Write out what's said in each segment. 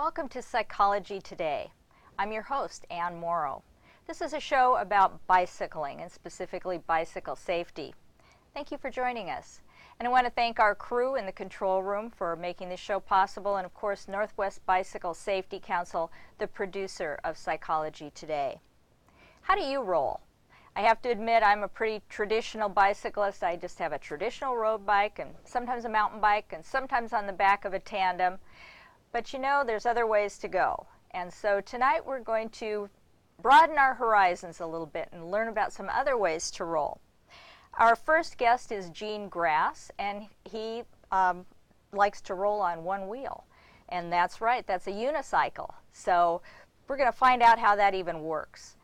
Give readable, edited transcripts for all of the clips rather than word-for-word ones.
Welcome to Psychology Today. I'm your host, Ann Morrow. This is a show about bicycling and specifically bicycle safety. Thank you for joining us. And I want to thank our crew in the control room for making this show possible, and of course Northwest Bicycle Safety Council, the producer of Psychology Today. How do you roll? I have to admit I'm a pretty traditional bicyclist. I just have a traditional road bike and sometimes a mountain bike and sometimes on the back of a tandem. But you know, there's other ways to go. And so tonight we're going to broaden our horizons a little bit and learn about some other ways to roll. Our first guest is Gene Grass, and he likes to roll on one wheel. And that's right, that's a unicycle. So we're going to find out how that even works.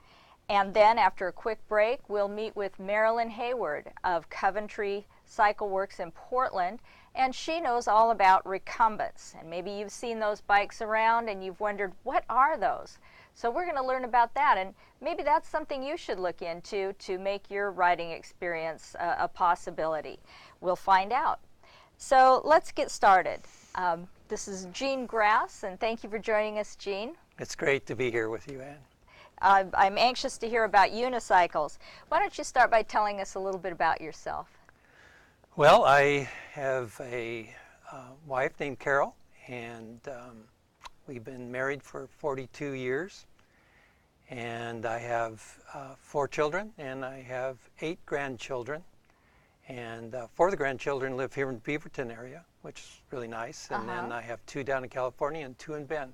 And then after a quick break, we'll meet with Marilyn Hayward of Coventry Cycle Works in Portland, and she knows all about recumbents. And maybe you've seen those bikes around and you've wondered, what are those? So we're going to learn about that, and maybe that's something you should look into to make your riding experience a possibility. We'll find out. So let's get started. This is Gene Grass, and thank you for joining us, Gene. It's great to be here with you, Ann. I'm anxious to hear about unicycles. Why don't you start by telling us a little bit about yourself? Well, I have a wife named Carol, and we've been married for 42 years. And I have 4 children, and I have 8 grandchildren. And 4 of the grandchildren live here in the Beaverton area, which is really nice. And then I have 2 down in California and 2 in Bend.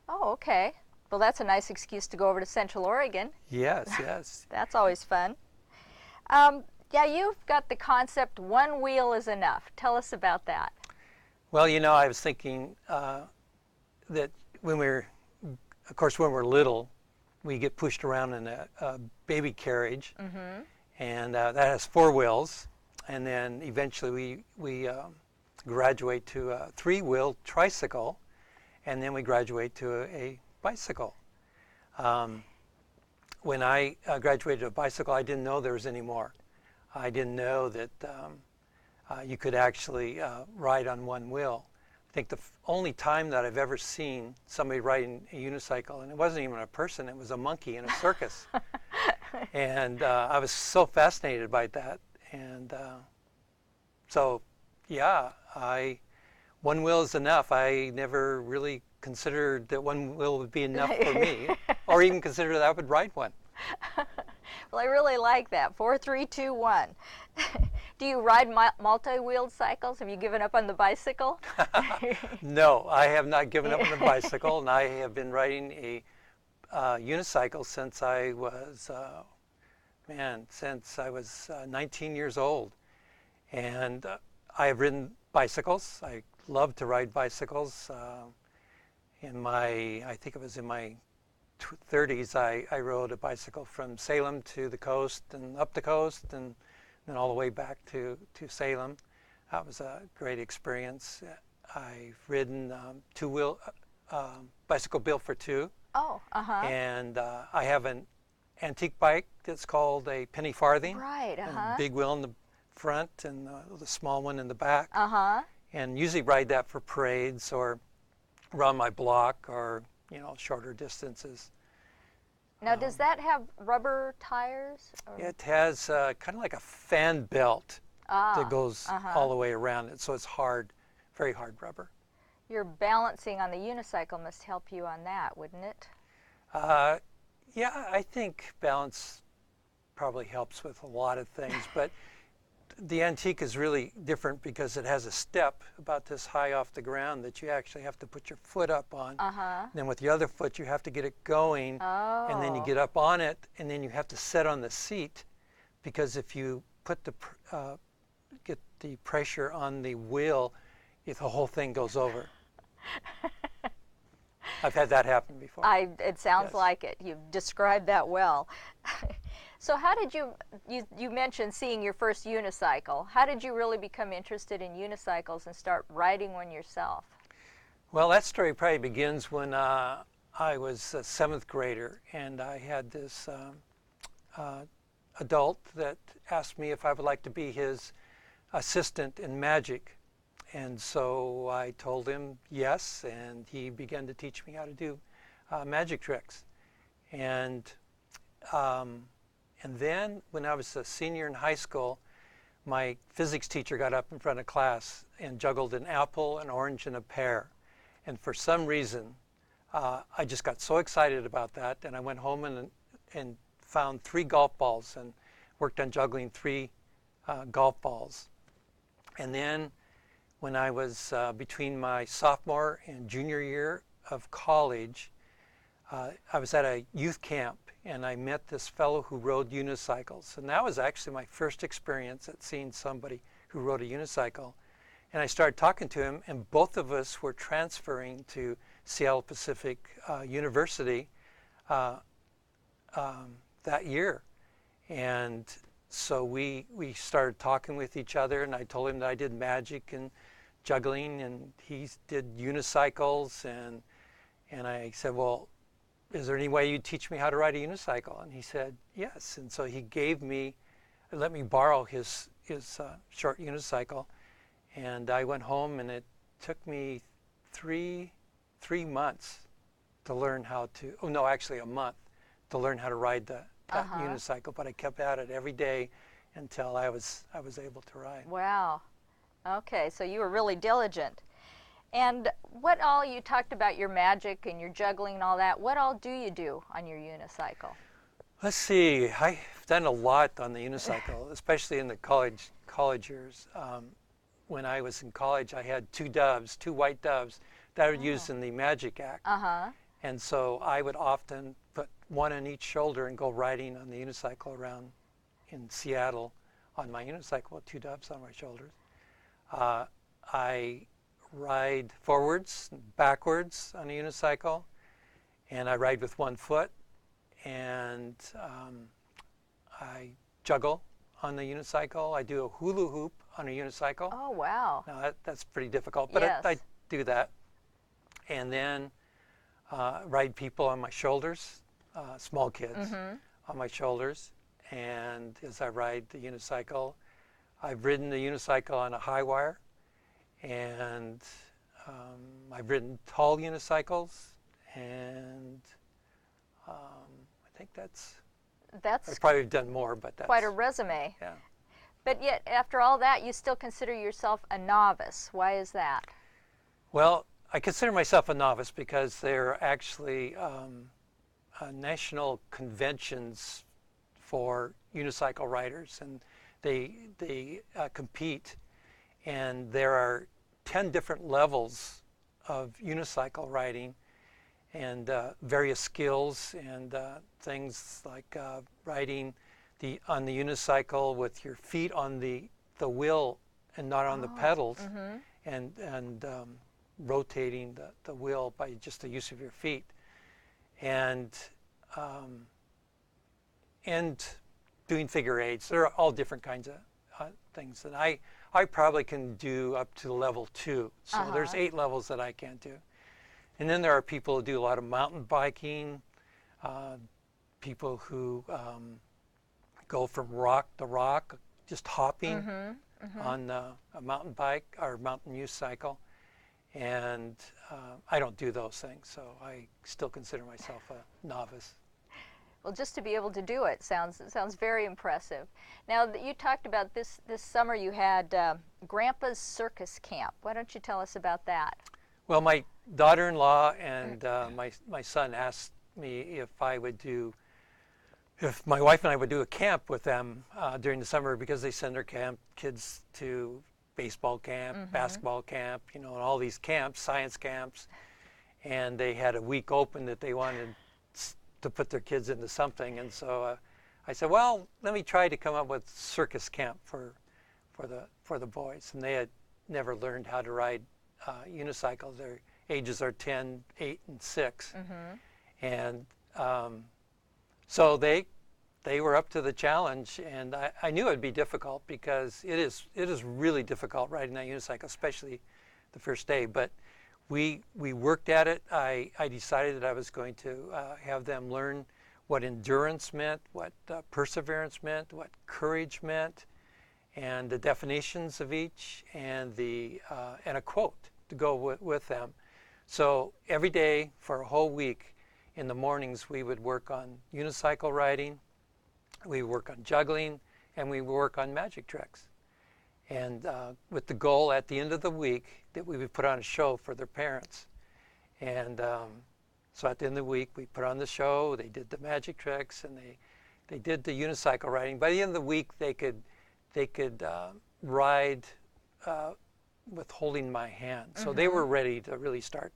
Oh, okay. Well, that's a nice excuse to go over to Central Oregon. Yes, yes. That's always fun. Yeah, you've got the concept, one wheel is enough. Tell us about that. Well, you know, I was thinking that when we're little, we get pushed around in a baby carriage, and that has 4 wheels, and then eventually we graduate to a 3-wheel tricycle, and then we graduate to a bicycle. When I graduated to a bicycle, I didn't know there was any more. I didn't know that you could actually ride on one wheel. I think the only time that I've ever seen somebody riding a unicycle, and it wasn't even a person, it was a monkey in a circus. And I was so fascinated by that. And so, yeah, one wheel is enough. I never really considered that one wheel would be enough for me, or even consider that I would ride one. Well, I really like that. 4, 3, 2, 1. Do you ride multi-wheeled cycles? Have you given up on the bicycle? No, I have not given up on the bicycle, and I have been riding a unicycle since I was, 19 years old. And I have ridden bicycles. I love to ride bicycles. I think it was in my 30s, I rode a bicycle from Salem to the coast and up the coast and then all the way back to Salem. That was a great experience. I've ridden 2-wheel bicycle built for 2. Oh, And I have an antique bike that's called a penny farthing. Right, A big wheel in the front and the small one in the back. And usually ride that for parades or around my block or, shorter distances. Now, does that have rubber tires? Or? It has kind of like a fan belt that goes all the way around it, so it's hard, very hard rubber. Your balancing on the unicycle must help you on that, wouldn't it? Yeah, I think balance probably helps with a lot of things, but the antique is really different because it has a step about this high off the ground that you actually have to put your foot up on. Then with the other foot you have to get it going, and then you get up on it, and then you have to sit on the seat, because if you put get the pressure on the wheel, the whole thing goes over. I've had that happen before. It sounds like it. You've described that well. So how did you mentioned seeing your first unicycle. How did you really become interested in unicycles and start riding one yourself? Well, that story probably begins when I was a 7th grader, and I had this adult that asked me if I would like to be his assistant in magic. And so I told him yes, and he began to teach me how to do magic tricks. And then when I was a senior in high school, my physics teacher got up in front of class and juggled an apple, an orange, and a pear. And for some reason, I just got so excited about that, and I went home and found 3 golf balls and worked on juggling 3 golf balls. And then when I was between my sophomore and junior year of college, I was at a youth camp, and I met this fellow who rode unicycles. And that was actually my first experience at seeing somebody who rode a unicycle. And I started talking to him, and both of us were transferring to Seattle Pacific University that year. And so we started talking with each other, and I told him that I did magic and juggling, and he did unicycles. And I said, well, is there any way you'd teach me how to ride a unicycle? And he said, yes. And so he let me borrow his short unicycle. And I went home, and it took me three months to learn how to, oh no, actually a month to learn how to ride that unicycle. But I kept at it every day until I was able to ride. Wow. Okay, so you were really diligent. And what all, you talked about your magic and your juggling and all that, what all do you do on your unicycle? Let's see, I've done a lot on the unicycle, especially in the college years. When I was in college, I had 2 white doves that I would use in the magic act. And so I would often put 1 on each shoulder and go riding on the unicycle around in Seattle on my unicycle with 2 doves on my shoulders. I ride forwards and backwards on a unicycle, and I ride with 1 foot, and I juggle on the unicycle. I do a hula hoop on a unicycle. Oh, wow. Now that's pretty difficult, but Yes. I do that. And then ride people on my shoulders, small kids on my shoulders. And as I ride the unicycle, I've ridden the unicycle on a high wire, and I've ridden tall unicycles, and I think I've probably done more, but that's quite a resume. Yeah. But yet, after all that, you still consider yourself a novice. Why is that? Well, I consider myself a novice because there are actually national conventions for unicycle riders, and they compete, and there are 10 different levels of unicycle riding, and various skills and things like riding on the unicycle with your feet on the wheel and not on the pedals, and rotating the wheel by just the use of your feet, and doing figure eights. There are all different kinds of things, and I probably can do up to level 2. So there's 8 levels that I can't do. And then there are people who do a lot of mountain biking, people who go from rock to rock, just hopping on a mountain bike or mountain unicycle. And I don't do those things, so I still consider myself a novice. Well, just to be able to do it sounds very impressive. Now, you talked about this summer you had Grandpa's Circus Camp. Why don't you tell us about that? Well, my daughter-in-law and my son asked me if my wife and I would do a camp with them during the summer, because they send their kids to baseball camp, basketball camp, and all these camps, science camps, and they had a week open that they wanted to put their kids into something. And so I said, well, let me try to come up with circus camp for the boys. And they had never learned how to ride unicycles. Their ages are 10, 8, and 6. And so they were up to the challenge, and I knew it would be difficult, because it is really difficult riding that unicycle, especially the first day. But we worked at it. I decided that I was going to have them learn what endurance meant, what perseverance meant, what courage meant, and the definitions of each, and and a quote to go with them. So every day for a whole week, in the mornings we would work on unicycle riding, we would work on juggling, and we would work on magic tricks. And with the goal at the end of the week that we would put on a show for their parents. And so at the end of the week we put on the show, they did the magic tricks, and they did the unicycle riding. By the end of the week they could ride with holding my hand. So they were ready to really start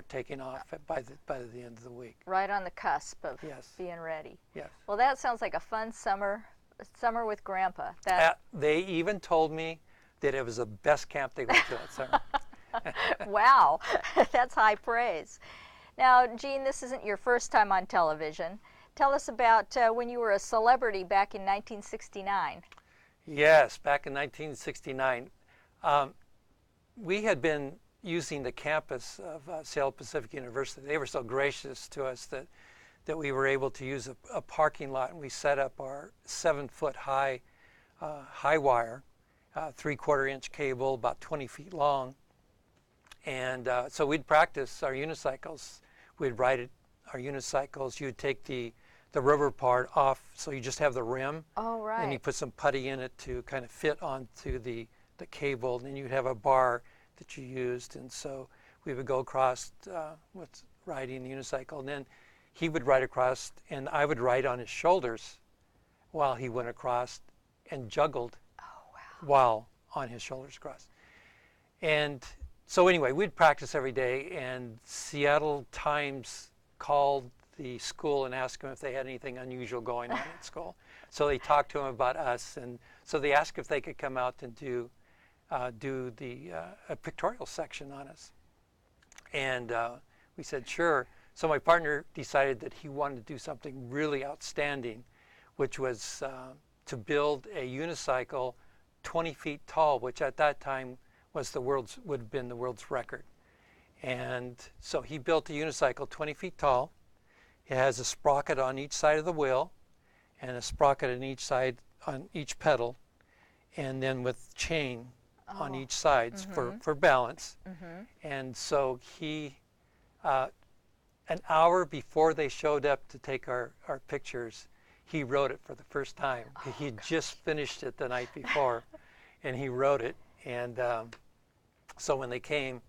taking off by the end of the week. Right on the cusp of Yes. being ready. Yes. Well, that sounds like a fun summer with Grandpa. They even told me that it was the best camp they went to that summer. Wow, that's high praise. Now, Gene, this isn't your first time on television. Tell us about when you were a celebrity back in 1969. Yes, back in 1969. We had been using the campus of Seattle Pacific University. They were so gracious to us that we were able to use a parking lot, and we set up our 7-foot high high wire, 3/4 inch cable, about 20 feet long. And so we'd practice our unicycles. We'd ride our unicycles. You'd take the rubber part off, so you just have the rim. Oh, right. And you put some putty in it to kind of fit onto the cable. And then you'd have a bar that you used. And so we would go across with riding the unicycle. And then he would ride across, and I would ride on his shoulders while he went across and juggled while on his shoulders across. And so anyway, we'd practice every day, and Seattle Times called the school and asked them if they had anything unusual going on at school. So they talked to them about us, and so they asked if they could come out and do a pictorial section on us. And we said sure. So my partner decided that he wanted to do something really outstanding, which was to build a unicycle 20 feet tall, which at that time would have been the world's record. And so he built a unicycle 20 feet tall. It has a sprocket on each side of the wheel, and a sprocket on each side on each pedal, and then with chain on each side for balance. And so he, an hour before they showed up to take our pictures, he wrote it for the first time. He had just finished it the night before, and he wrote it. And so when they came,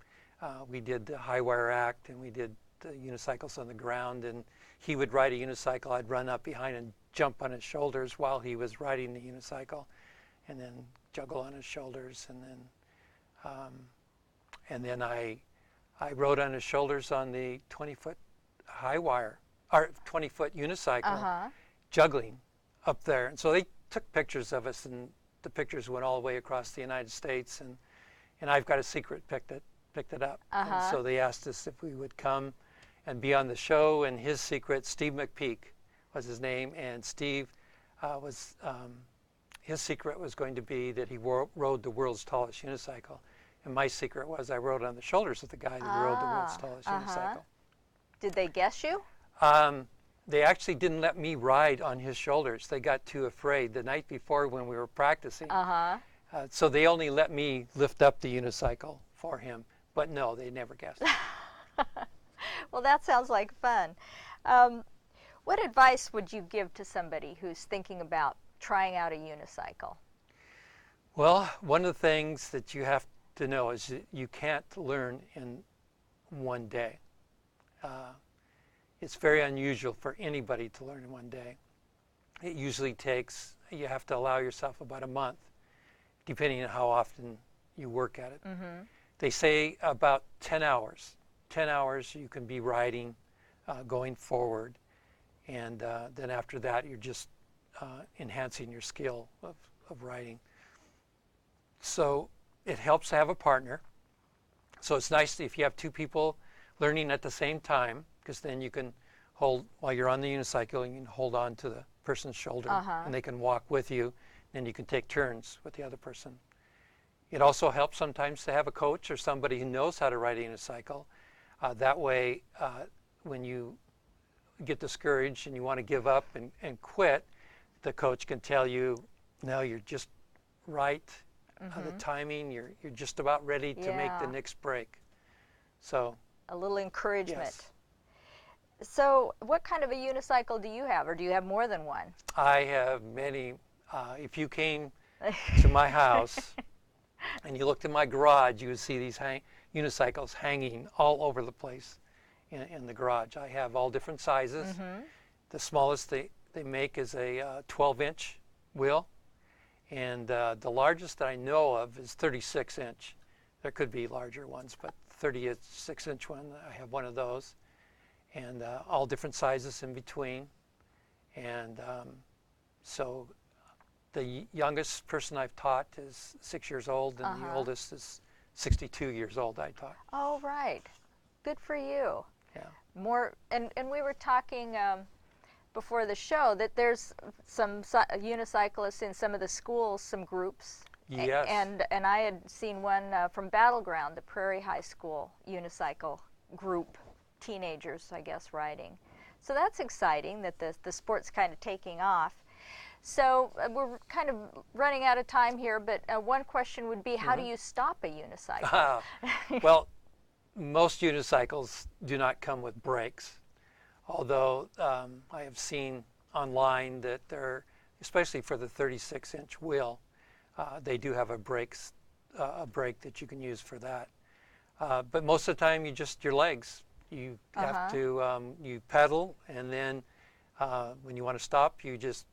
we did the high wire act, and we did the unicycles on the ground, and he would ride a unicycle. I'd run up behind and jump on his shoulders while he was riding the unicycle, and then juggle on his shoulders, and then I rode on his shoulders on the 20-foot high wire, or 20-foot unicycle, juggling up there. And so they took pictures of us, and the pictures went all the way across the United States, and I've got a secret picked it up. And so they asked us if we would come and be on the show, and his secret, Steve McPeak was his name, and Steve his secret was going to be that he rode the world's tallest unicycle. And my secret was I rode on the shoulders of the guy that rode the world's tallest unicycle. Did they guess you? They actually didn't let me ride on his shoulders. They got too afraid the night before when we were practicing. So they only let me lift up the unicycle for him. But no, they never guessed. Well, that sounds like fun. What advice would you give to somebody who's thinking about trying out a unicycle? Well, one of the things that you have to know is that you can't learn in one day. It's very unusual for anybody to learn in one day. It usually takes, you have to allow yourself about a month, depending on how often you work at it. They say about 10 hours. 10 hours you can be riding, going forward, and then after that you're just enhancing your skill of riding. So it helps to have a partner. So it's nice if you have two people learning at the same time, because then you can hold, while you're on the unicycle, you can hold on to the person's shoulder, and they can walk with you, and you can take turns with the other person. It also helps sometimes to have a coach or somebody who knows how to ride a unicycle. That way, when you get discouraged and you want to give up and quit, the coach can tell you, no, you're just right, the timing, you're just about ready to make the next break. So a little encouragement. Yes. So what kind of a unicycle do you have, or do you have more than one? I have many. If you came to my house and you looked in my garage, you would see these unicycles hanging all over the place in the garage. I have all different sizes. The smallest they make is a 12-inch wheel, and the largest that I know of is 36-inch. There could be larger ones, but 36-inch one, I have one of those, and all different sizes in between. And so the youngest person I've taught is 6 years old, and the oldest is 62 years old I taught. Oh, right. Good for you. Yeah. More, and we were talking before the show that there's some unicyclists in some of the schools, some groups. Yes. And I had seen one from Battleground, the Prairie High School unicycle group, teenagers, I guess, riding. So that's exciting that the sport's kind of taking off. So we're kind of running out of time here, but one question would be, how do you stop a unicycle? Well, most unicycles do not come with brakes, although I have seen online that they're, especially for the 36-inch wheel, they do have a brake that you can use for that. But most of the time, your legs. You have to, you pedal, and then when you want to stop, you just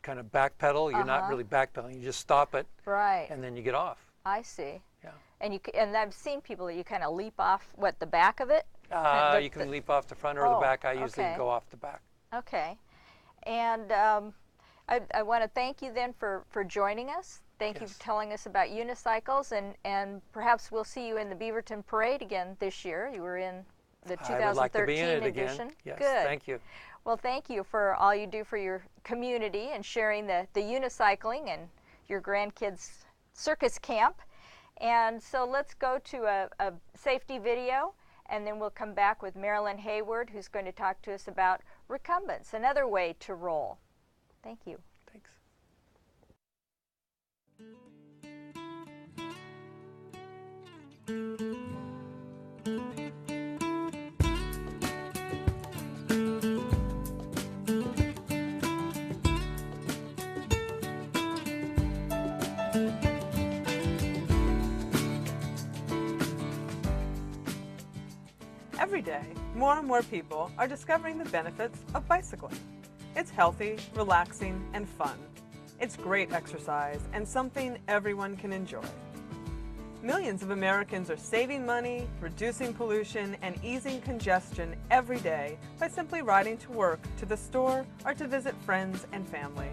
kind of back pedal. You're not really back pedaling. You just stop it, right, and then you get off. I see. Yeah. And I've seen people that you kind of leap off, what, the back of it? You can leap off the front or the back. I usually go off the back. Okay. And I want to thank you then for joining us. Thank you for telling us about unicycles, and perhaps we'll see you in the Beaverton Parade again this year. You were in the 2013 I would like to be in it edition. Again. Yes, good. Thank you. Well, thank you for all you do for your community and sharing the unicycling and your grandkids' circus camp. And so let's go to a safety video, and then we'll come back with Marilyn Hayward, who's going to talk to us about recumbents, another way to roll. Thank you. Thanks. Every day, more and more people are discovering the benefits of bicycling. It's healthy, relaxing, and fun. It's great exercise and something everyone can enjoy. Millions of Americans are saving money, reducing pollution, and easing congestion every day by simply riding to work, to the store, or to visit friends and family.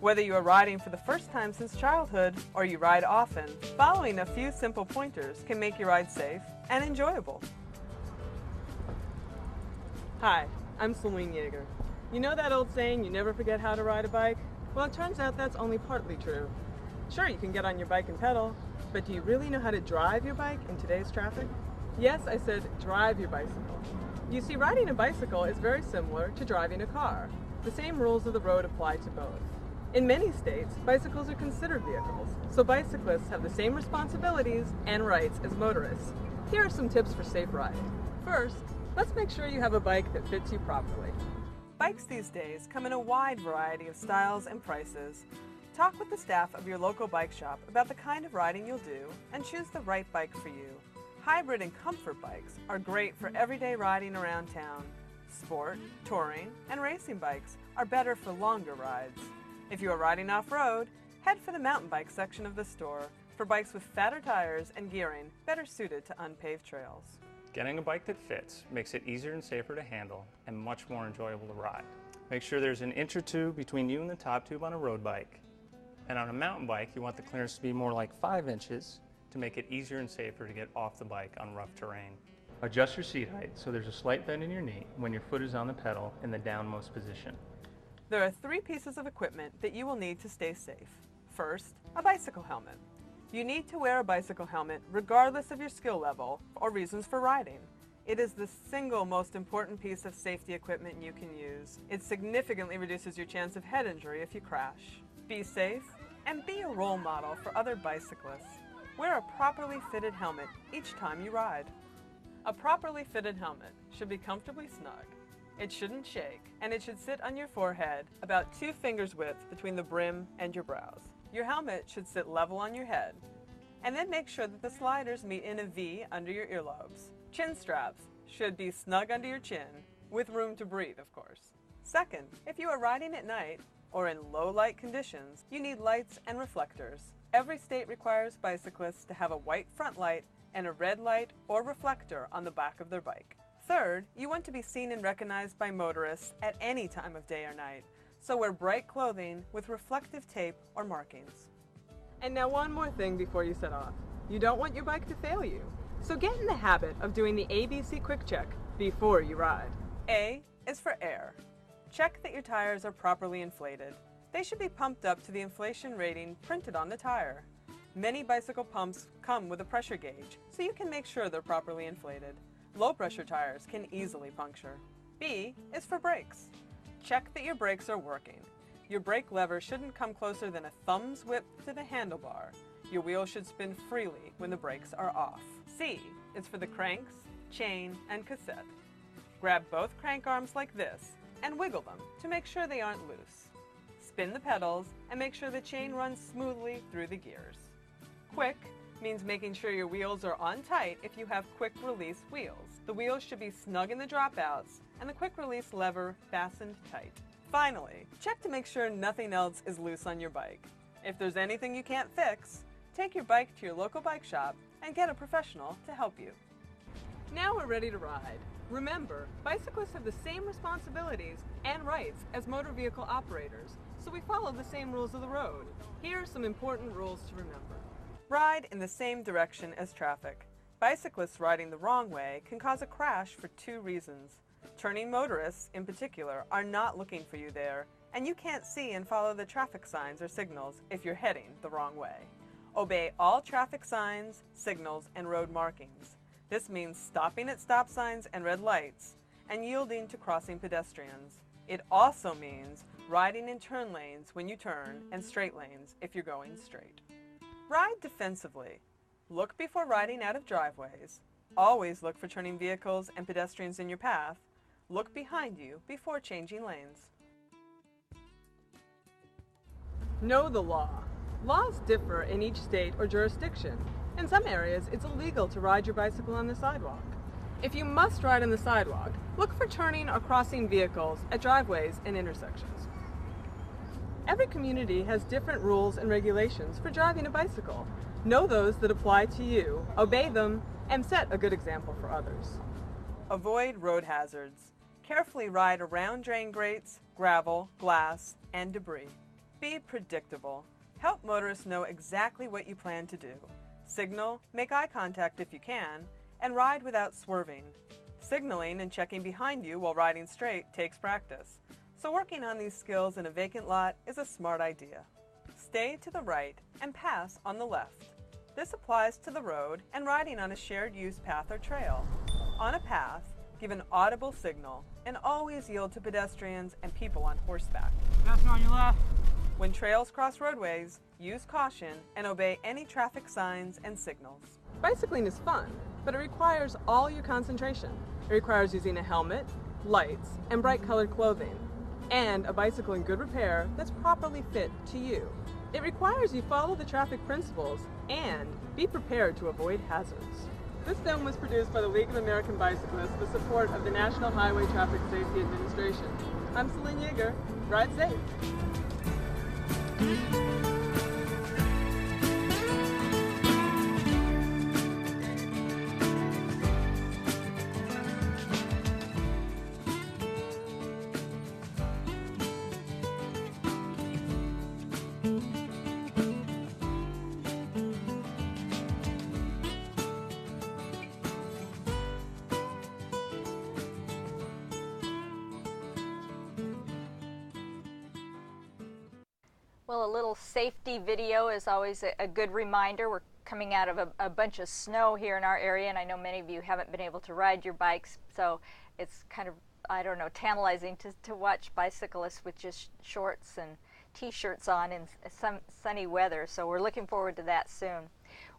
Whether you are riding for the first time since childhood or you ride often, following a few simple pointers can make your ride safe and enjoyable. Hi, I'm Celine Yeager. You know that old saying, you never forget how to ride a bike? Well, it turns out that's only partly true. Sure, you can get on your bike and pedal, but do you really know how to drive your bike in today's traffic? Yes, I said drive your bicycle. You see, riding a bicycle is very similar to driving a car. The same rules of the road apply to both. In many states, bicycles are considered vehicles, so bicyclists have the same responsibilities and rights as motorists. Here are some tips for safe riding. First, let's make sure you have a bike that fits you properly. Bikes these days come in a wide variety of styles and prices. Talk with the staff of your local bike shop about the kind of riding you'll do and choose the right bike for you. Hybrid and comfort bikes are great for everyday riding around town. Sport, touring, and racing bikes are better for longer rides. If you are riding off-road, head for the mountain bike section of the store for bikes with fatter tires and gearing better suited to unpaved trails. Getting a bike that fits makes it easier and safer to handle and much more enjoyable to ride. Make sure there's an inch or two between you and the top tube on a road bike. And on a mountain bike, you want the clearance to be more like 5 inches to make it easier and safer to get off the bike on rough terrain. Adjust your seat height so there's a slight bend in your knee when your foot is on the pedal in the downmost position. There are 3 pieces of equipment that you will need to stay safe. First, a bicycle helmet. You need to wear a bicycle helmet regardless of your skill level or reasons for riding. It is the single most important piece of safety equipment you can use. It significantly reduces your chance of head injury if you crash. Be safe, And be a role model for other bicyclists. Wear a properly fitted helmet each time you ride. A properly fitted helmet should be comfortably snug. It shouldn't shake, and it should sit on your forehead about 2 fingers width between the brim and your brows. Your helmet should sit level on your head. And then make sure that the sliders meet in a V under your earlobes. Chin straps should be snug under your chin, with room to breathe, of course. Second, if you are riding at night or in low light conditions, you need lights and reflectors. Every state requires bicyclists to have a white front light and a red light or reflector on the back of their bike. Third, you want to be seen and recognized by motorists at any time of day or night, so wear bright clothing with reflective tape or markings. And now one more thing before you set off. You don't want your bike to fail you. So get in the habit of doing the ABC Quick Check before you ride. A is for air. Check that your tires are properly inflated. They should be pumped up to the inflation rating printed on the tire. Many bicycle pumps come with a pressure gauge, so you can make sure they're properly inflated. Low pressure tires can easily puncture. B is for brakes. Check that your brakes are working. Your brake lever shouldn't come closer than a thumb's width to the handlebar. Your wheel should spin freely when the brakes are off. C is for the cranks, chain, and cassette. Grab both crank arms like this and wiggle them to make sure they aren't loose. Spin the pedals and make sure the chain runs smoothly through the gears. Quick means making sure your wheels are on tight if you have quick release wheels. The wheels should be snug in the dropouts and the quick release lever fastened tight. Finally, check to make sure nothing else is loose on your bike. If there's anything you can't fix, take your bike to your local bike shop and get a professional to help you. Now we're ready to ride. Remember, bicyclists have the same responsibilities and rights as motor vehicle operators, so we follow the same rules of the road. Here are some important rules to remember. Ride in the same direction as traffic. Bicyclists riding the wrong way can cause a crash for 2 reasons. Turning motorists, in particular, are not looking for you there, and you can't see and follow the traffic signs or signals if you're heading the wrong way. Obey all traffic signs, signals, and road markings. This means stopping at stop signs and red lights, and yielding to crossing pedestrians. It also means riding in turn lanes when you turn and straight lanes if you're going straight. Ride defensively. Look before riding out of driveways. Always look for turning vehicles and pedestrians in your path. Look behind you before changing lanes. Know the law. Laws differ in each state or jurisdiction. In some areas, it's illegal to ride your bicycle on the sidewalk. If you must ride on the sidewalk, look for turning or crossing vehicles at driveways and intersections. Every community has different rules and regulations for driving a bicycle. Know those that apply to you, obey them, and set a good example for others. Avoid road hazards. Carefully ride around drain grates, gravel, glass, and debris. Be predictable. Help motorists know exactly what you plan to do. Signal, make eye contact if you can, and ride without swerving. Signaling and checking behind you while riding straight takes practice, so working on these skills in a vacant lot is a smart idea. Stay to the right and pass on the left. This applies to the road and riding on a shared use path or trail. On a path, give an audible signal and always yield to pedestrians and people on horseback. Fasten on your left. When trails cross roadways, use caution and obey any traffic signs and signals. Bicycling is fun, but it requires all your concentration. It requires using a helmet, lights, and bright colored clothing, and a bicycle in good repair that's properly fit to you. It requires you follow the traffic principles and be prepared to avoid hazards. This film was produced by the League of American Bicyclists with support of the National Highway Traffic Safety Administration. I'm Celine Yeager. Ride safe. Well, a little safety video is always a good reminder. We're coming out of a bunch of snow here in our area, and I know many of you haven't been able to ride your bikes, so it's kind of, I don't know, tantalizing to watch bicyclists with just shorts and t-shirts on in some sunny weather, so we're looking forward to that soon.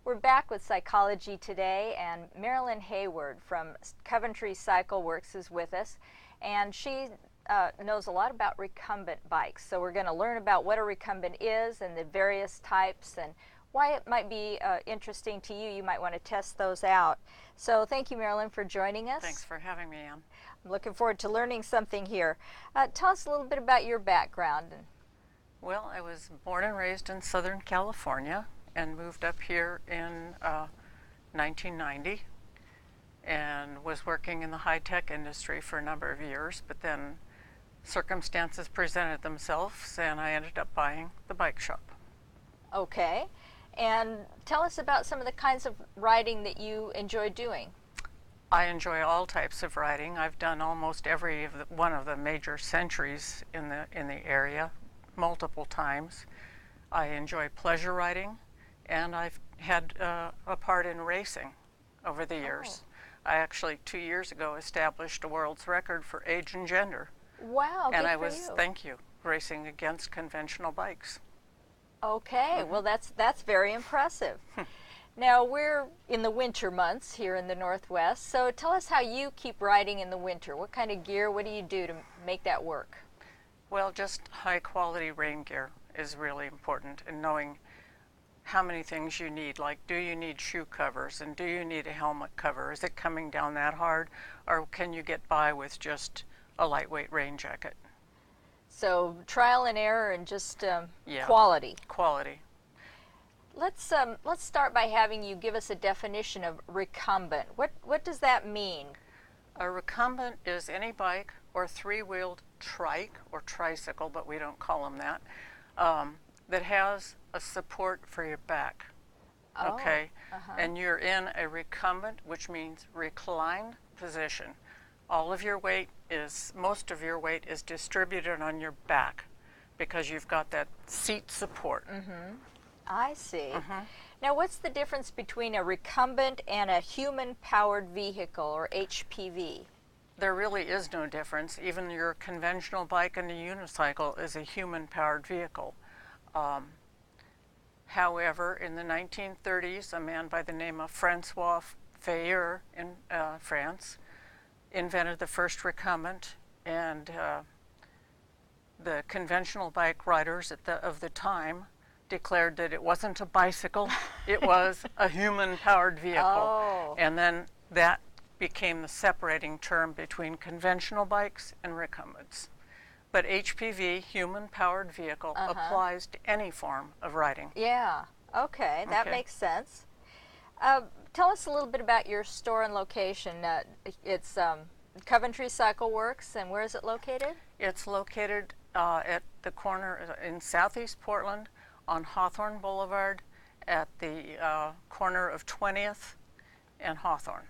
We're back with Psychology Today, and Marilyn Hayward from Coventry Cycle Works is with us, and she knows a lot about recumbent bikes. So we're going to learn about what a recumbent is and the various types and why it might be interesting to you. You might want to test those out. So thank you, Marilyn, for joining us. Thanks for having me, Ann. I'm looking forward to learning something here. Tell us a little bit about your background. Well, I was born and raised in Southern California and moved up here in 1990 and was working in the high-tech industry for a number of years, but then circumstances presented themselves and I ended up buying the bike shop. Okay. And tell us about some of the kinds of riding that you enjoy doing. I enjoy all types of riding. I've done almost every one of the major centuries in the area multiple times. I enjoy pleasure riding, and I've had a part in racing over the years. I actually 2 years ago established a world's record for age and gender. Wow, and good I for was, you. thank you, racing against conventional bikes. Okay, well that's very impressive. Now we're in the winter months here in the Northwest, so tell us how you keep riding in the winter. What kind of gear, what do you do to make that work? Well, just high quality rain gear is really important, and knowing how many things you need, like do you need shoe covers and do you need a helmet cover? Is it coming down that hard, or can you get by with just a lightweight rain jacket? So trial and error and just Yeah. quality. Quality. Let's start by having you give us a definition of recumbent. What does that mean? A recumbent is any bike or three-wheeled trike or tricycle, but we don't call them that, that has a support for your back. Oh, Okay, and you're in a recumbent, which means reclined position. All of your weight is, most of your weight is distributed on your back because you've got that seat support. I see. Now what's the difference between a recumbent and a human-powered vehicle, or HPV? There really is no difference. Even your conventional bike and a unicycle is a human-powered vehicle. However, in the 1930s, a man by the name of Francois Fayeur in France invented the first recumbent, and the conventional bike riders of the time declared that it wasn't a bicycle, it was a human-powered vehicle. Oh. And then that became the separating term between conventional bikes and recumbents. But HPV, human-powered vehicle, applies to any form of riding. Yeah, okay, that Okay. makes sense. Tell us a little bit about your store and location. It's Coventry Cycle Works, and where is it located? It's located at the corner in Southeast Portland on Hawthorne Boulevard at the corner of 20th and Hawthorne.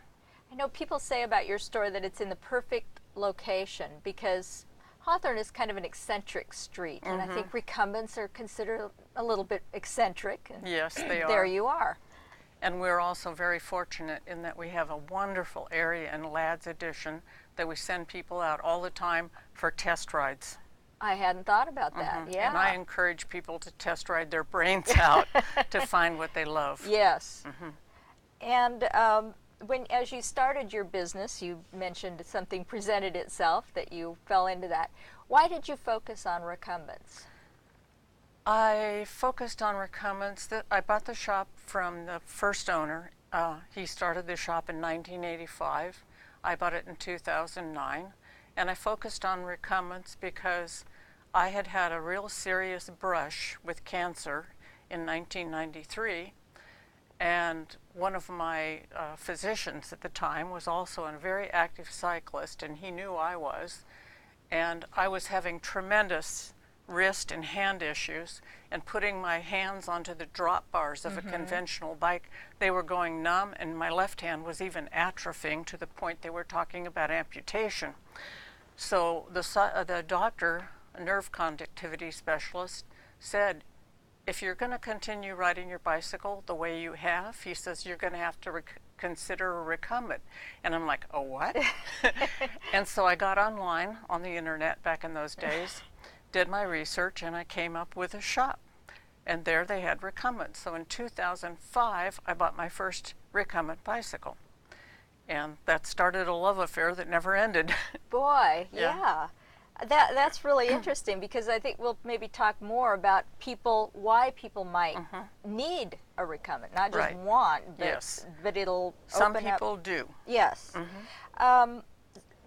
I know people say about your store that it's in the perfect location because Hawthorne is kind of an eccentric street, and I think recumbents are considered a little bit eccentric. And Yes, they are. there you are. And we're also very fortunate in that we have a wonderful area in Ladd's Edition that we send people out all the time for test rides. I hadn't thought about that. Yeah. And I encourage people to test ride their brains out to find what they love. Yes. And as you started your business, you mentioned something presented itself that you fell into that. Why did you focus on recumbents? I focused on recumbents. I bought the shop from the first owner. He started the shop in 1985. I bought it in 2009. And I focused on recumbents because I had had a real serious brush with cancer in 1993. And one of my physicians at the time was also a very active cyclist, and he knew I was. And I was having tremendous wrist and hand issues, and putting my hands onto the drop bars of a conventional bike, they were going numb, and my left hand was even atrophying to the point they were talking about amputation. So the doctor, a nerve conductivity specialist, said, if you're going to continue riding your bicycle the way you have, he says, you're going to have to consider a recumbent. And I'm like, oh, what? And so I got online on the internet back in those days, did my research, and I came up with a shop. And there they had recumbents. So in 2005, I bought my first recumbent bicycle. And that started a love affair that never ended. Boy, Yeah. yeah. That's really interesting, because I think we'll maybe talk more about why people might need a recumbent, not just Right. want, but, Yes. but it'll Some open up. people do. Yes.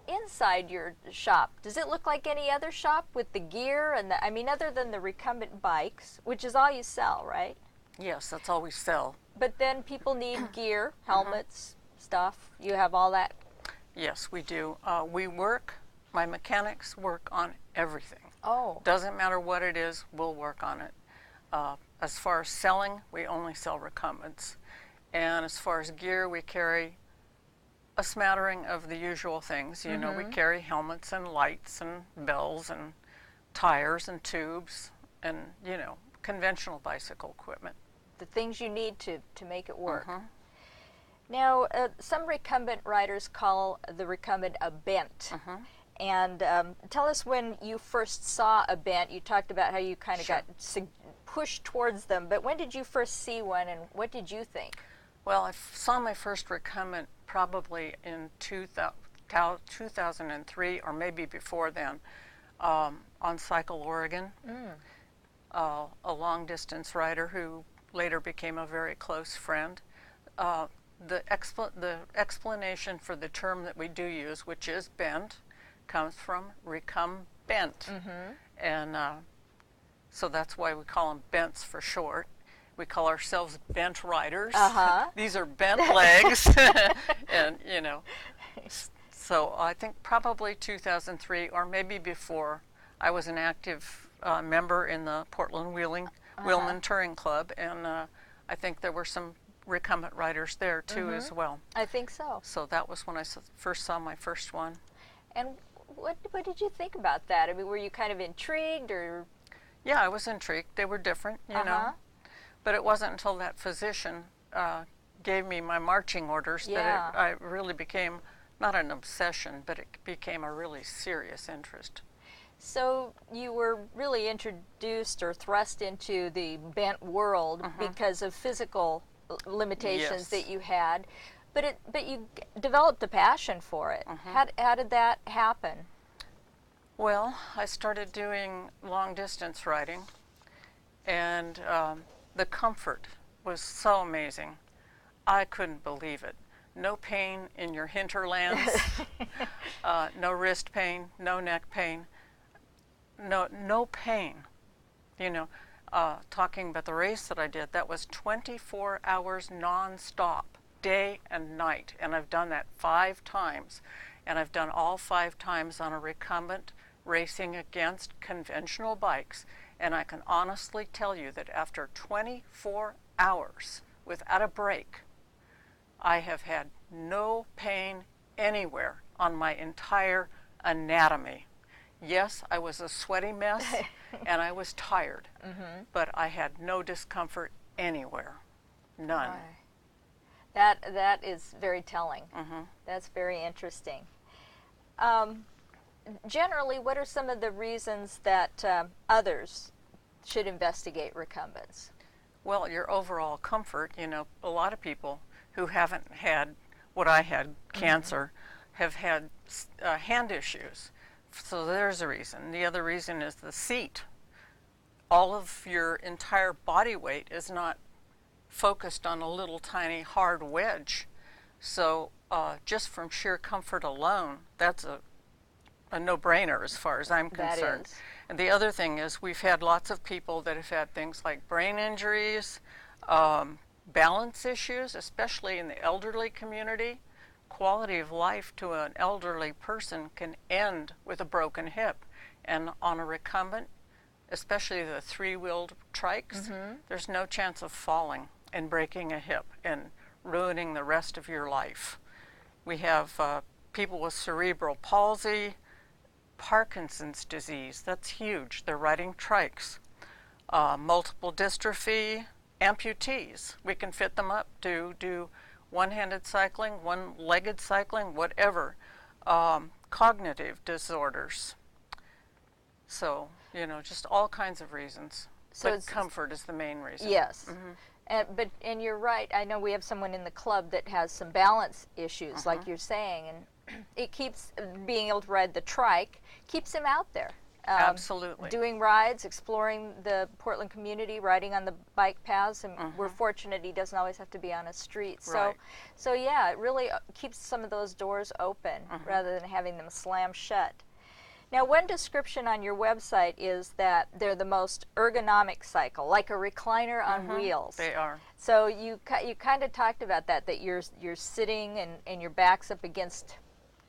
Inside your shop, does it look like any other shop with the gear and I mean, other than the recumbent bikes, which is all you sell, right? Yes, that's all we sell. But then people need gear, helmets, stuff. You have all that. Yes, we do. My mechanics work on everything. Oh. Doesn't matter what it is, we'll work on it. As far as selling, we only sell recumbents. And as far as gear, we carry a smattering of the usual things. You know, we carry helmets and lights and bells and tires and tubes and, you know, conventional bicycle equipment. The things you need to make it work. Now, some recumbent riders call the recumbent a bent. And tell us when you first saw a bent. You talked about how you kind of got pushed towards them, but when did you first see one, and what did you think? Well, I saw my first recumbent probably in 2003, or maybe before then, on Cycle Oregon. A long-distance rider who later became a very close friend. The explanation for the term that we do use, which is bent, comes from recumbent. And so that's why we call them bents for short. We call ourselves bent riders. These are bent legs. And, you know, so I think probably 2003 or maybe before, I was an active member in the Portland Wheelman Touring Club, and I think there were some recumbent riders there too as well. I think so. So that was when I first saw my first one. And what did you think about that? I mean, were you kind of intrigued, or? Yeah, I was intrigued. They were different, you know. But it wasn't until that physician gave me my marching orders that I really became, not an obsession, but it became a really serious interest. So you were really introduced or thrust into the bent world because of physical limitations that you had, but you developed a passion for it. How did that happen? Well, I started doing long distance riding, and the comfort was so amazing. I couldn't believe it. No pain in your hinterlands, no wrist pain, no neck pain, no pain. You know, talking about the race that I did, that was 24 hours nonstop, day and night, and I've done that 5 times, and I've done all 5 times on a recumbent racing against conventional bikes. And I can honestly tell you that after 24 hours without a break, I have had no pain anywhere on my entire anatomy. Yes, I was a sweaty mess and I was tired, but I had no discomfort anywhere. None. That is very telling. That's very interesting. Generally, what are some of the reasons that others should investigate recumbents? Well, your overall comfort. You know, a lot of people who haven't had what I had, cancer, have had hand issues. So there's a reason. The other reason is the seat. All of your entire body weight is not focused on a little tiny hard wedge. So just from sheer comfort alone, that's a no-brainer as far as I'm concerned. That is. And the other thing is we've had lots of people that have had things like brain injuries, balance issues, especially in the elderly community. Quality of life to an elderly person can end with a broken hip. And on a recumbent, especially the 3-wheeled trikes, there's no chance of falling and breaking a hip and ruining the rest of your life. We have people with cerebral palsy, Parkinson's disease, that's huge. They're riding trikes. Multiple dystrophy, amputees. We can fit them up to do one-handed cycling, one-legged cycling, whatever. Cognitive disorders. So You know, just all kinds of reasons. So But it's comfort is the main reason. yes. And you're right. I know we have someone in the club that has some balance issues, like you're saying, and it keeps being able to ride the trike keeps him out there. Absolutely. Doing rides, exploring the Portland community, riding on the bike paths, and we're fortunate he doesn't always have to be on a street. Right. So yeah, it really keeps some of those doors open rather than having them slam shut. Now, one description on your website is that they're the most ergonomic cycle, like a recliner on wheels. They are. So you kind of talked about that you're sitting and your back's up against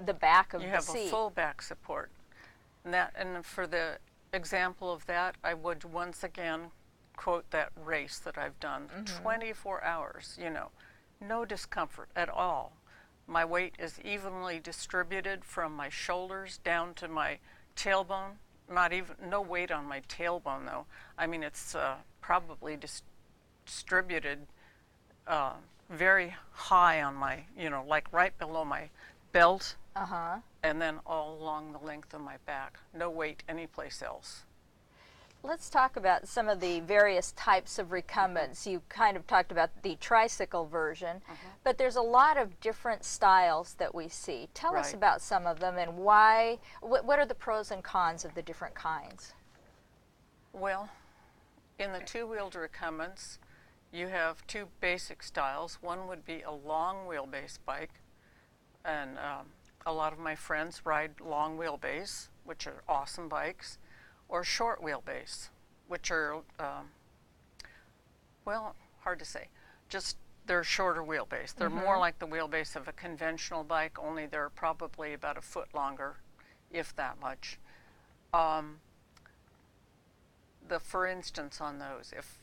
the back of You the have seat. a full back support. And for the example of that, I would once again quote that race that I've done. 24 hours, you know, no discomfort at all. My weight is evenly distributed from my shoulders down to my tailbone. No weight on my tailbone though. I mean, it's probably distributed very high on my, you know, like right below my belt. And then all along the length of my back. No weight anyplace else. Let's talk about some of the various types of recumbents. You kind of talked about the tricycle version, but there's a lot of different styles that we see. Tell us Right. about some of them and why, what are the pros and cons of the different kinds? Well, in the two-wheeled recumbents, you have two basic styles. One would be a long wheelbase bike, and a lot of my friends ride long wheelbase, which are awesome bikes, or short wheelbase, which are, well, hard to say. Just they're shorter wheelbase. They're more like the wheelbase of a conventional bike, only they're probably about a foot longer, if that much. For instance, on those, if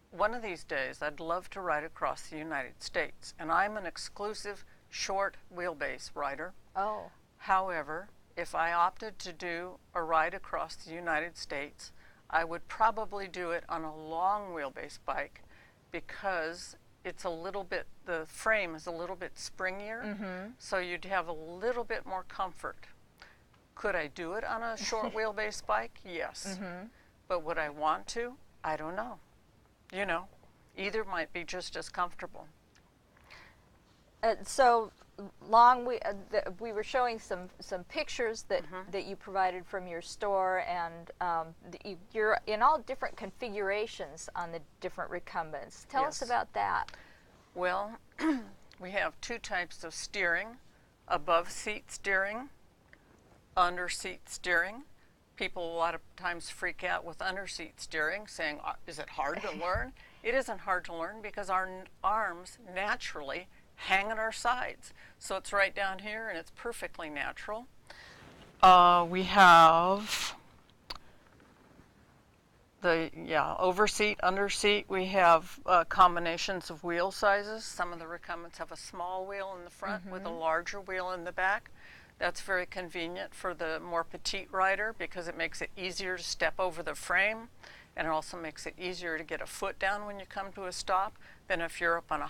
one of these days I'd love to ride across the United States, and I'm an exclusive short wheelbase rider. Oh. However, if I opted to do a ride across the United States, I would probably do it on a long wheelbase bike because it's a little bit, the frame is a little bit springier, so you'd have a little bit more comfort. Could I do it on a short wheelbase bike? Yes. But would I want to? I don't know. You know, either might be just as comfortable. So long, we were showing some pictures that you provided from your store, and you're in all different configurations on the different recumbents. Tell us Yes. about that. Well, we have two types of steering: above seat steering, under seat steering. People a lot of times freak out with under seat steering, saying, is it hard to learn? It isn't hard to learn because our arms naturally hang at our sides. So it's right down here and it's perfectly natural. We have the over seat, under seat. We have combinations of wheel sizes. Some of the recumbents have a small wheel in the front with a larger wheel in the back. That's very convenient for the more petite rider because it makes it easier to step over the frame, and it also makes it easier to get a foot down when you come to a stop than if you're up on a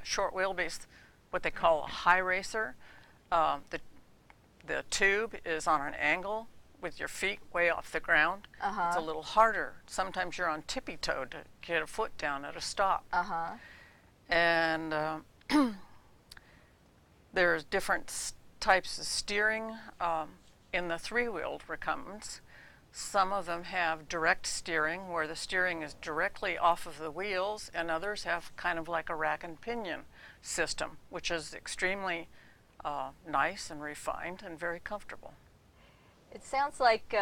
short wheelbase, what they call a high racer. The tube is on an angle with your feet way off the ground. It's a little harder. Sometimes you're on tippy-toe to get a foot down at a stop. And there's different types of steering in the three-wheeled recumbents. Some of them have direct steering, where the steering is directly off of the wheels, and others have kind of like a rack and pinion system, which is extremely nice and refined and very comfortable. It sounds like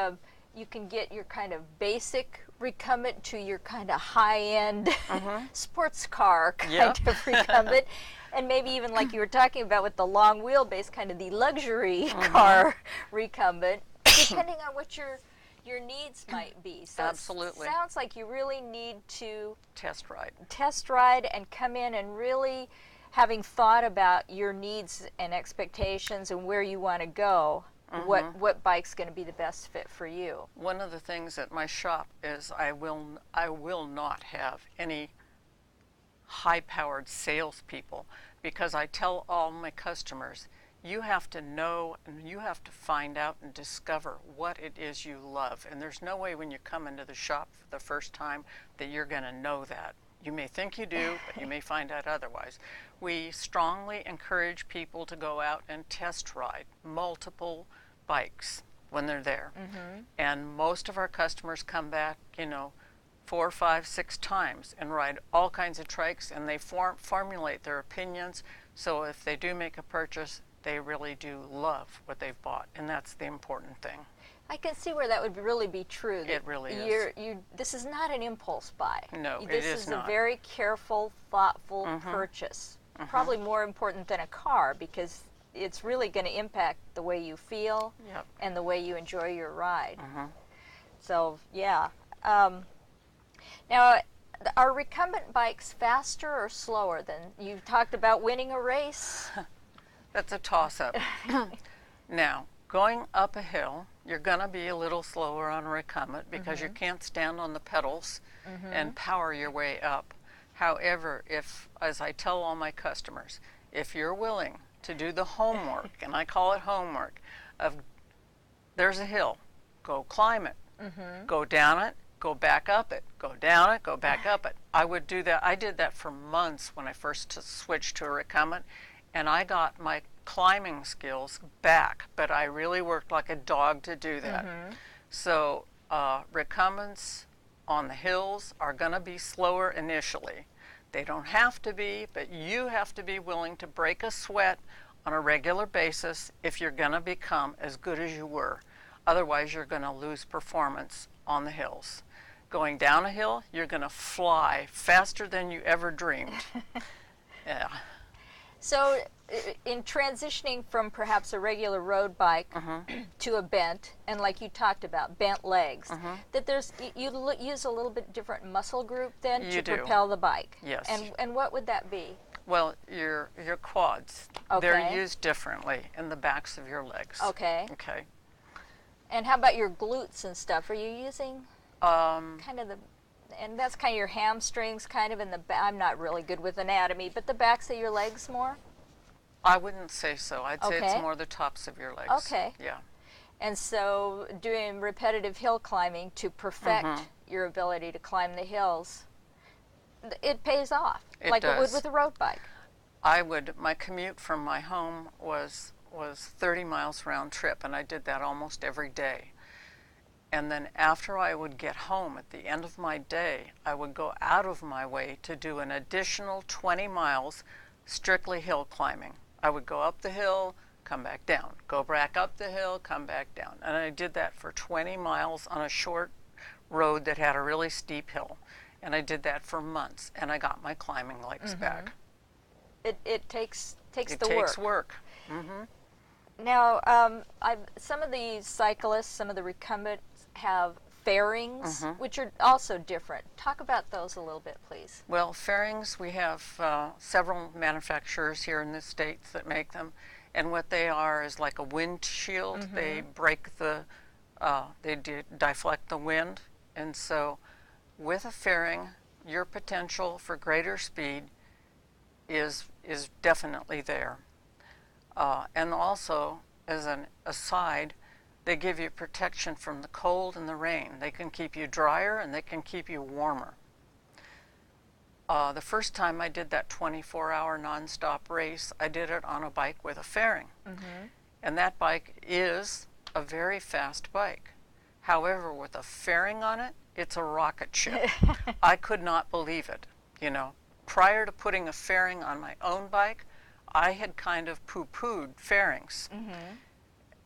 you can get your kind of basic recumbent to your kind of high-end sports car kind of recumbent, and maybe even like you were talking about with the long wheelbase, kind of the luxury car recumbent, depending on what your needs might be. So Absolutely. It sounds like you really need to Test ride and come in and really having thought about your needs and expectations and where you want to go. What bike's going to be the best fit for you? One of the things at my shop is I will not have any high-powered salespeople, because I tell all my customers, you have to know and you have to find out and discover what it is you love. And there's no way when you come into the shop for the first time that you're going to know that. You may think you do, but you may find out otherwise. We strongly encourage people to go out and test ride multiple bikes when they're there. And most of our customers come back, 4, 5, 6 times and ride all kinds of trikes, and they formulate their opinions. So if they do make a purchase, they really do love what they've bought, and that's the important thing. I can see where that would really be true. It really is. This is not an impulse buy. No, it is not. This is a very careful, thoughtful purchase. Probably more important than a car, because it's really going to impact the way you feel and the way you enjoy your ride. So, yeah. Now, are recumbent bikes faster or slower than, you talked about winning a race? That's a toss-up. Now, going up a hill, you're going to be a little slower on a recumbent because you can't stand on the pedals and power your way up. However, as I tell all my customers, if you're willing to do the homework, and I call it homework, of there's a hill, go climb it, go down it, go back up it, go down it, go back up it. I would do that. I did that for months when I first switched to a recumbent, and I got my climbing skills back, but I really worked like a dog to do that. So recumbents on the hills are going to be slower initially. They don't have to be, but you have to be willing to break a sweat on a regular basis if you're going to become as good as you were. Otherwise, you're going to lose performance on the hills. Going down a hill, you're going to fly faster than you ever dreamed. Yeah. So, in transitioning from perhaps a regular road bike to a bent, and like you talked about, bent legs, that you use a little bit different muscle group then to propel the bike. Yes. And what would that be? Well, your quads. Okay. They're used differently in the backs of your legs. Okay. Okay. And how about your glutes and stuff? Are you using kind of and that's kind of your hamstrings, kind of in the back. I'm not really good with anatomy, but the backs of your legs more? I wouldn't say so. I'd say it's more the tops of your legs. Okay. Yeah. And so doing repetitive hill climbing to perfect your ability to climb the hills, it pays off. It like does. It would with a road bike. My commute from my home was 30 miles round trip, and I did that almost every day. And then after I would get home at the end of my day, I would go out of my way to do an additional 20 miles strictly hill climbing. I would go up the hill, come back down, go back up the hill, come back down. And I did that for 20 miles on a short road that had a really steep hill. And I did that for months, and I got my climbing legs back. It takes the work. It takes work. Now, some of the cyclists, some of the recumbents have fairings, which are also different. Talk about those a little bit, please. Well, fairings, we have several manufacturers here in the States that make them, and what they are is like a windshield. They break they deflect the wind, and so with a fairing, your potential for greater speed is definitely there. And also, as an aside, they give you protection from the cold and the rain. They can keep you drier and they can keep you warmer. The first time I did that 24-hour nonstop race, I did it on a bike with a fairing. And that bike is a very fast bike. However, with a fairing on it, it's a rocket ship. I could not believe it. Prior to putting a fairing on my own bike, I had kind of poo-pooed fairings.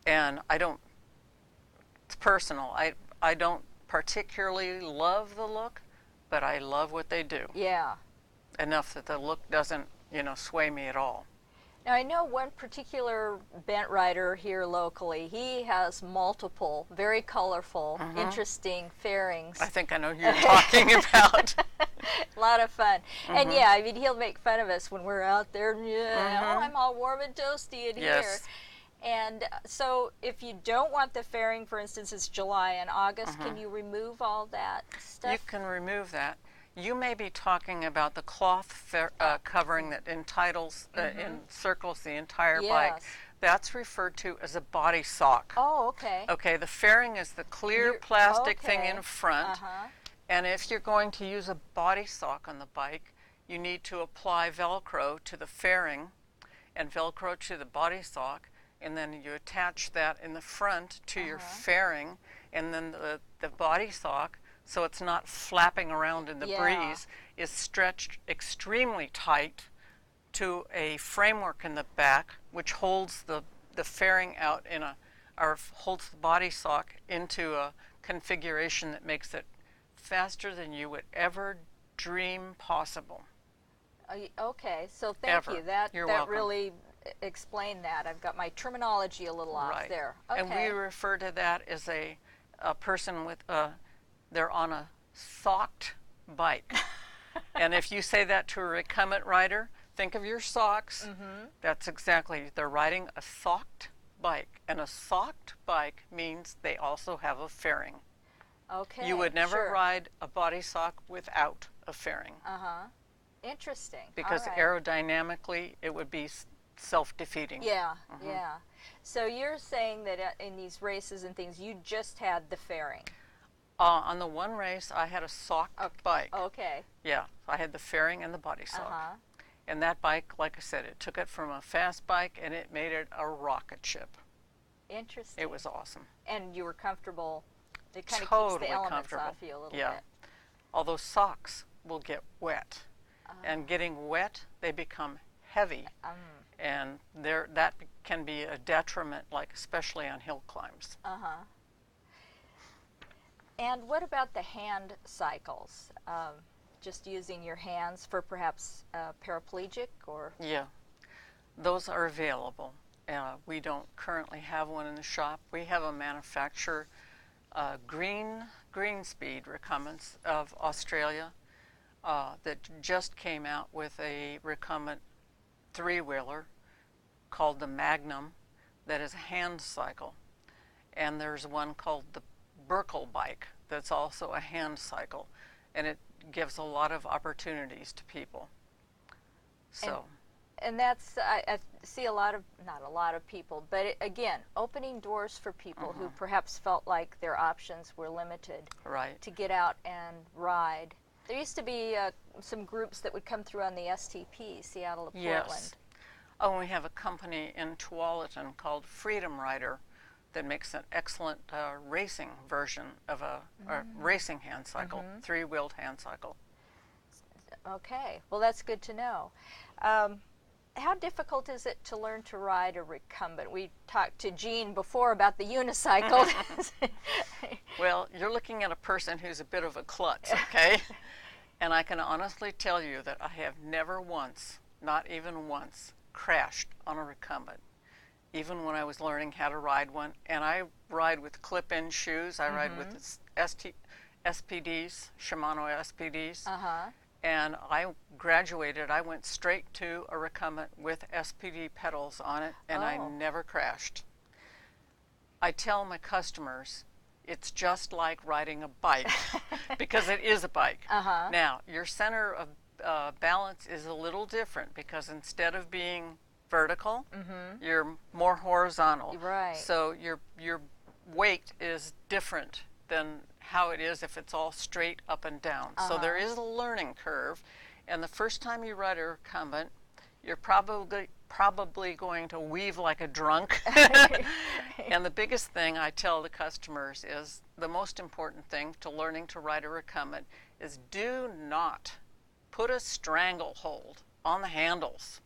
And it's personal. I don't particularly love the look, but I love what they do. Yeah. Enough that the look doesn't, sway me at all. Now, I know one particular bent rider here locally. He has multiple, very colorful, interesting fairings. I think I know who you're talking about. A lot of fun. And yeah, I mean, he'll make fun of us when we're out there. Oh, I'm all warm and toasty in here. And so if you don't want the fairing, for instance, it's July and August, can you remove all that stuff? You can remove that. You may be talking about the cloth covering that encircles the entire bike. That's referred to as a body sock. Oh, okay. Okay, the fairing is the clear You're- plastic thing okay. in front. And if you're going to use a body sock on the bike, you need to apply Velcro to the fairing and Velcro to the body sock, and then you attach that in the front to your fairing, and then the body sock, so it's not flapping around in the breeze, is stretched extremely tight to a framework in the back, which holds the fairing out in or holds the body sock into a configuration that makes it faster than you would ever dream possible. Okay, so thank you. That You're that welcome. really explained that. I've got my terminology a little off Right. there. Okay. And we refer to that as a person with they're on a socked bike. And if you say that to a recumbent rider, think of your socks. That's exactly, they're riding a socked bike. And a socked bike means they also have a fairing. Okay. You would never sure. ride a body sock without a fairing. Interesting. Because All right. aerodynamically, it would be self-defeating. Yeah, yeah. So you're saying that in these races and things, you just had the fairing. On the one race, I had a socked bike. Okay. Yeah, I had the fairing and the body sock. And that bike, like I said, it took it from a fast bike and it made it a rocket ship. Interesting. It was awesome. And you were comfortable. It kind of Totally keeps the elements comfortable. off you a little Yeah. bit. Although socks will get wet. And getting wet, they become heavy. And that can be a detriment, like especially on hill climbs. And what about the hand cycles? Just using your hands for perhaps paraplegic or? Yeah, those are available. We don't currently have one in the shop. We have a manufacturer, Greenspeed Recumbents of Australia, that just came out with a recumbent three-wheeler called the Magnum that is a hand cycle. And there's one called the Burkle bike that's also a hand cycle. And it gives a lot of opportunities to people. So. And that's, I see a lot of, not a lot of people, but again, opening doors for people who perhaps felt like their options were limited to get out and ride. There used to be some groups that would come through on the STP, Seattle to Portland. Yes. Oh, and we have a company in Tualatin called Freedom Rider that makes an excellent racing version of a racing hand cycle, three-wheeled hand cycle. Okay, well that's good to know. How difficult is it to learn to ride a recumbent? We talked to Jean before about the unicycle. Well, you're looking at a person who's a bit of a klutz, okay? And I can honestly tell you that I have never once, not even once, crashed on a recumbent, even when I was learning how to ride one. And I ride with clip-in shoes. I ride with SPDs, Shimano SPDs. And I graduated, I went straight to a recumbent with SPD pedals on it, and I never crashed. I tell my customers, it's just like riding a bike, because it is a bike. Now, your center of balance is a little different, because instead of being vertical, you're more horizontal. Right. So your weight is different than how it is if it's all straight up and down. So there is a learning curve, and the first time you ride a recumbent, you're probably going to weave like a drunk. And the biggest thing I tell the customers is the most important thing to learning to ride a recumbent is do not put a stranglehold on the handles.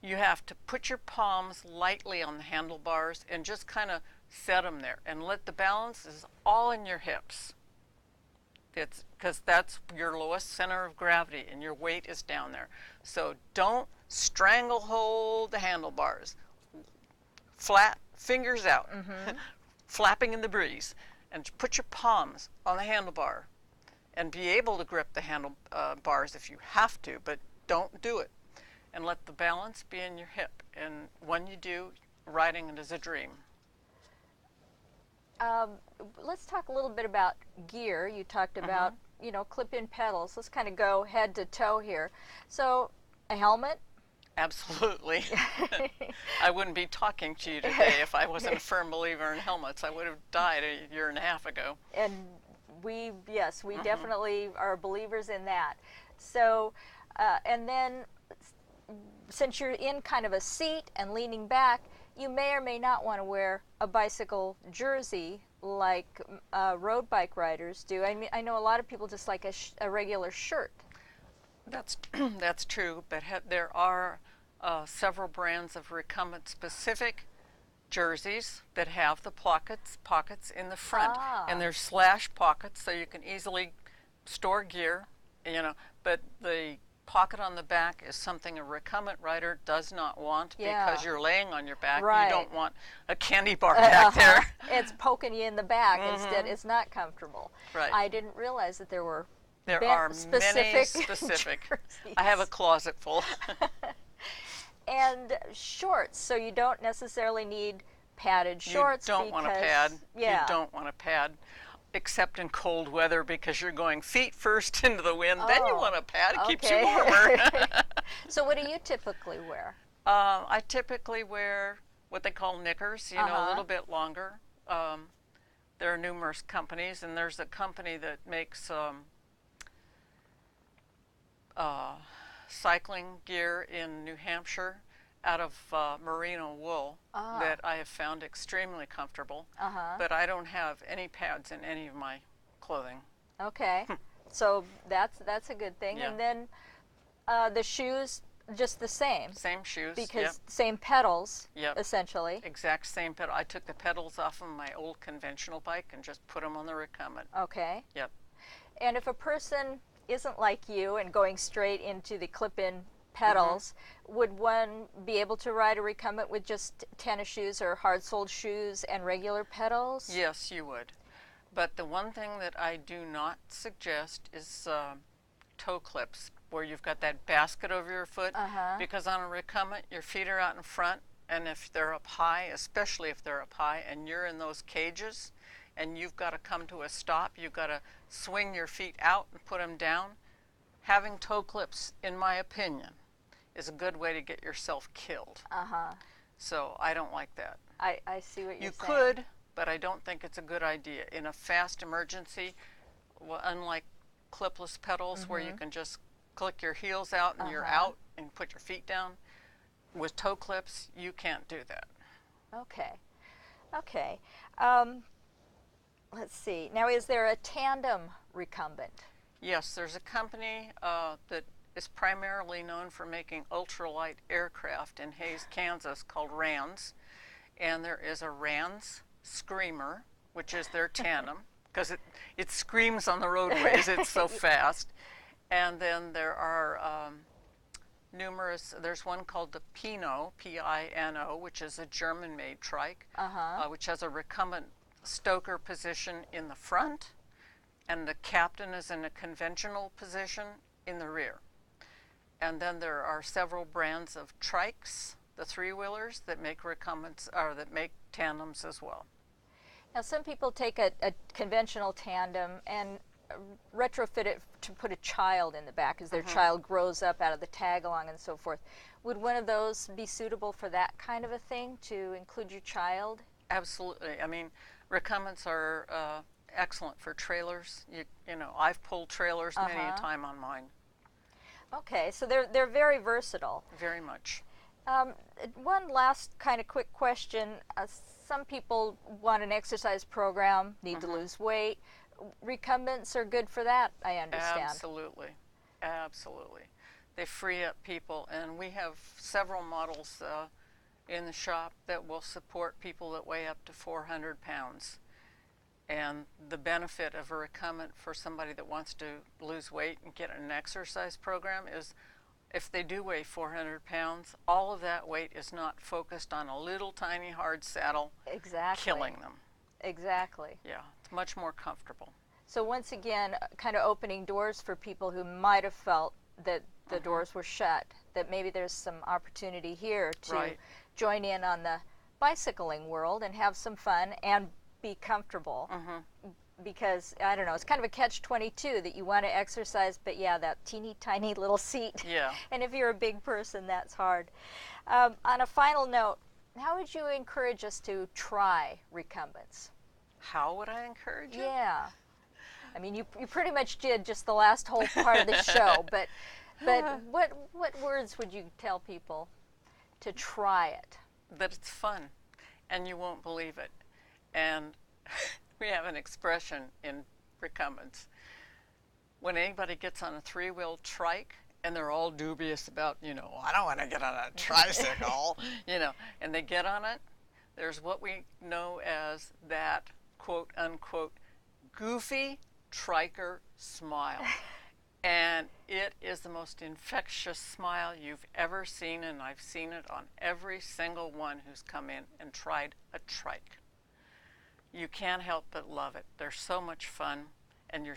You have to put your palms lightly on the handlebars and just kind of set them there and let the balance is all in your hips. It's because that's your lowest center of gravity and your weight is down there. So don't stranglehold the handlebars. Flat, fingers out, flapping in the breeze, and put your palms on the handlebar and be able to grip the handlebars if you have to, but don't do it. And let the balance be in your hip. And when you do, riding it is a dream. Let's talk a little bit about gear. You talked about, you know, clip-in pedals. Let's kind of go head to toe here. So, a helmet, Absolutely. I wouldn't be talking to you today if I wasn't a firm believer in helmets. I would have died a year and a half ago. And yes, we definitely are believers in that. So, and then since you're in kind of a seat and leaning back, you may or may not want to wear a bicycle jersey like road bike riders do. I mean, I know a lot of people just like a regular shirt. That's true, but there are several brands of recumbent specific jerseys that have the pockets in the front, and they're slash pockets, so you can easily store gear, but the pocket on the back is something a recumbent rider does not want because you're laying on your back. Right. You don't want a candy bar back there. It's poking you in the back instead. It's not comfortable. Right. I didn't realize that there were There are many specific jerseys. I have a closet full. And shorts, so you don't necessarily need padded shorts. You don't want a pad. Yeah. You don't want a pad, except in cold weather because you're going feet first into the wind. Then you want a pad. It keeps you warmer. So what do you typically wear? I typically wear what they call knickers, a little bit longer. There are numerous companies, and there's a company that makes cycling gear in New Hampshire out of merino wool that I have found extremely comfortable, but I don't have any pads in any of my clothing. Okay, so that's a good thing. Yeah. And then the shoes, just the same. Same shoes. Because same pedals, Yep. essentially. Exact same pedal. I took the pedals off of my old conventional bike and just put them on the recumbent. Okay. Yep. And if a person isn't like you and going straight into the clip-in pedals, would one be able to ride a recumbent with just tennis shoes or hard-soled shoes and regular pedals? Yes, you would. But the one thing that I do not suggest is toe clips, where you've got that basket over your foot, because on a recumbent, your feet are out in front, and if they're up high, especially if they're up high, and you're in those cages, and you've got to come to a stop, you've got to swing your feet out and put them down. Having toe clips, in my opinion, is a good way to get yourself killed. So I don't like that. I see what you're saying. You could, but I don't think it's a good idea. In a fast emergency, unlike clipless pedals where you can just click your heels out and you're out and put your feet down, with toe clips, you can't do that. Okay. Okay. Let's see. Now, is there a tandem recumbent? Yes, there's a company that is primarily known for making ultralight aircraft in Hays, Kansas, called RANS. And there is a RANS Screamer, which is their tandem, because it screams on the roadways, it's so fast. And then there are numerous, there's one called the Pino, P-I-N-O, which is a German-made trike, which has a recumbent stoker position in the front, and the captain is in a conventional position in the rear. And then there are several brands of trikes, the three-wheelers, that make recumbents, or that make tandems as well. Now, some people take a conventional tandem and retrofit it to put a child in the back as their child grows up out of the tag along and so forth. Would one of those be suitable for that kind of a thing, to include your child? Absolutely. I mean, recumbents are excellent for trailers. You know, I've pulled trailers many a time on mine. Okay, so they're very versatile. Very much. One last kind of quick question. Some people want an exercise program, need to lose weight. Recumbents are good for that, I understand. Absolutely. Absolutely. They free up people, and we have several models in the shop that will support people that weigh up to 400 pounds. And the benefit of a recumbent for somebody that wants to lose weight and get an exercise program is, if they do weigh 400 pounds, all of that weight is not focused on a little tiny hard saddle, killing them. Exactly. Yeah, it's much more comfortable. So once again, kind of opening doors for people who might have felt that the doors were shut, that maybe there's some opportunity here to join in on the bicycling world and have some fun and be comfortable because, I don't know, it's kind of a catch-22 that you want to exercise, but yeah, that teeny tiny little seat. Yeah. And if you're a big person, that's hard. On a final note, how would you encourage us to try recumbents? How would I encourage you? Yeah. I mean, you pretty much did just the last whole part of the show, but what words would you tell people to try it? That it's fun, and you won't believe it. And we have an expression in recumbents. When anybody gets on a three-wheeled trike, and they're all dubious about, I don't want to get on a tricycle, and they get on it, there's what we know as that quote unquote goofy triker smile. And it is the most infectious smile you've ever seen, and I've seen it on every single one who's come in and tried a trike. You can't help but love it. They're so much fun, and you're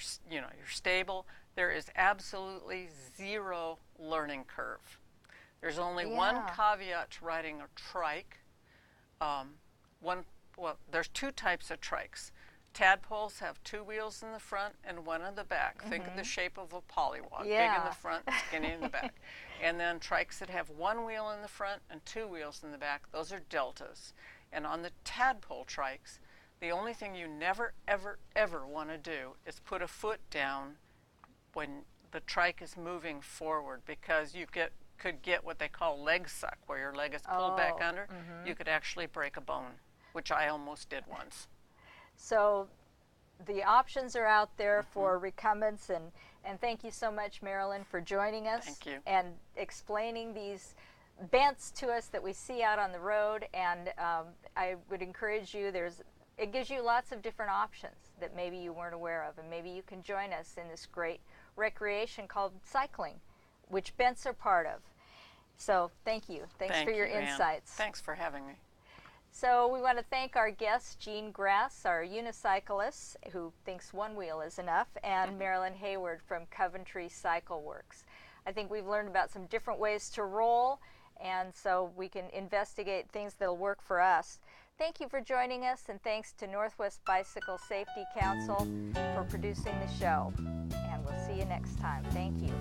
stable. There is absolutely zero learning curve. There's only one caveat to riding a trike. There's two types of trikes. Tadpoles have two wheels in the front and one in the back. Think of the shape of a pollywog, big in the front, skinny in the back. And then trikes that have one wheel in the front and two wheels in the back, those are deltas. And on the tadpole trikes, the only thing you never, ever, ever want to do is put a foot down when the trike is moving forward, because you could get what they call leg suck, where your leg is pulled back under. You could actually break a bone, which I almost did once. So the options are out there for recumbents, and thank you so much, Marilyn, for joining us. Thank you. And explaining these bents to us that we see out on the road. And I would encourage you, it gives you lots of different options that maybe you weren't aware of, and maybe you can join us in this great recreation called cycling, which bents are part of. So thank you. Thanks for your insights. Thanks for having me. So we want to thank our guest, Jean Grass, our unicyclist, who thinks one wheel is enough, and Marilyn Hayward from Coventry Cycle Works. I think we've learned about some different ways to roll, and so we can investigate things that'll work for us. Thank you for joining us, and thanks to Northwest Bicycle Safety Council for producing the show. And we'll see you next time. Thank you.